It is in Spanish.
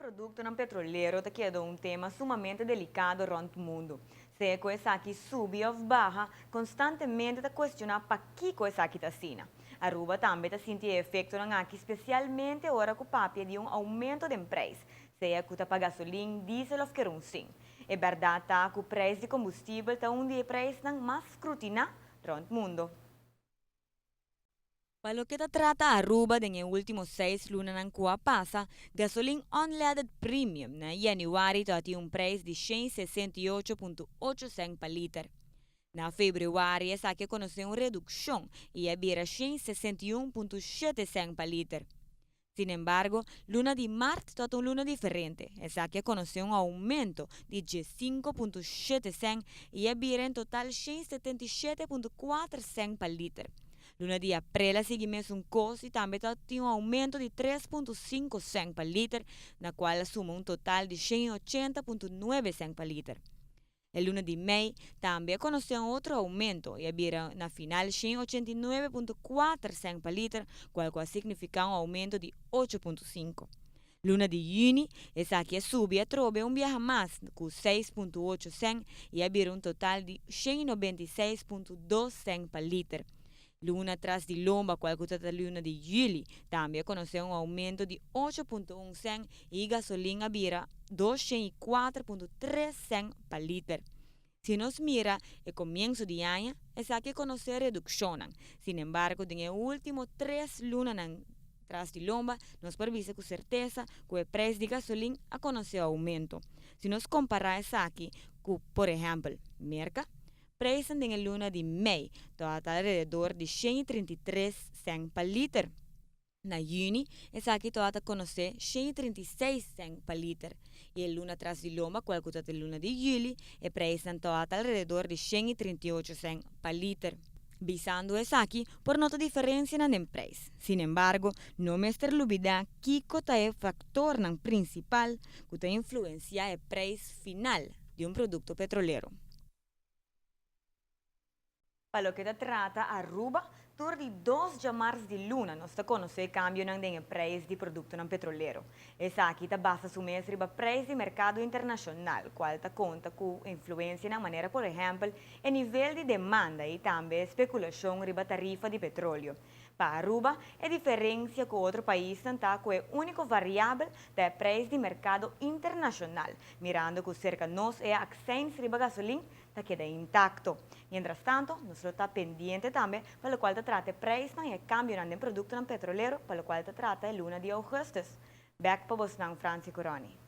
Produto não petroleiro te queda um tema sumamente delicado rond o mundo. Se coisa aqui sube ou barra, constantemente te questiona para que coisa aqui está assim. Aruba também te sente efeito na aqui, especialmente agora com o papel de um aumento de preço, seja que para gasolina, diesel ou querosene. É verdade que o preço de combustível está um dos preços mais escrutinados rond o mundo. Para lo que te trata Aruba en el último 6 lunas en Cuba pasa, gasolina unleaded premium na januari tiene un precio de 168,8 cents per liter. Na februari essa que conheceu uma redução e é vira 161,7 cents per liter. Sin embargo, luna de marzo toda una luna diferente. Esa que conoció un aumento de 5,7 cents y es vira en total 177,4 cents per liter. Luna de abril sigue mesmo un costo y también tiene un aumento de 3,5 cents per liter, na qual suma un total de 180,9 cents per liter. El lunes de mayo también conoció otro aumento y había na final 189,4 cents per liter, cual significa un aumento de 8,5. Lunes de junio, esa que subia trove un viaje más con 6,8 cents y había un total de 196,2 cents per liter. Luna tras de lomba, cual la luna de julio, también conoció un aumento de 8,1 cents y gasolina había 204,3 cents per liter. Si nos mira el comienzo de año, es que conocer reducción. Sin embargo, en el último 3 lunas tras de lomba, nos permite con certeza que el precio de gasolina ha conocido aumento. Si nos comparamos aquí con, por ejemplo, Merca, precio en el luna de mayo está alrededor de 133 cents per liter. Na junio, essa aqui toda conocer 136 cents per liter. E a luna tras de loma, qual que é a luna de julho, é preço toda alrededor de 138 cents per liter. Visando essa aqui, por nota diferença na preço. Sin embargo, não me estar olvidar que é o fator principal que influencia o preço final de um produto petrolero. Para lo que te trata Aruba, tur di 2 de março de luna, nós te conhece cambio no preço de produto não petrolero. Essa aqui te basa su mês riba preço de mercado internacional, qual te conta com influência na maneira, por exemplo, o nível de demanda e também especulação riba tarifa de petróleo. Para Aruba, a diferença com outro país está com a única variável do preço de mercado internacional, mirando que cerca nos é a 100 riba gasolina te queda intacto. Mientras tanto, nosotros está pendiente también, para lo cual te trata el precio y el cambio en el producto petrolero, para lo cual te trata el luna de agosto. Back para vos, Franci Coroni.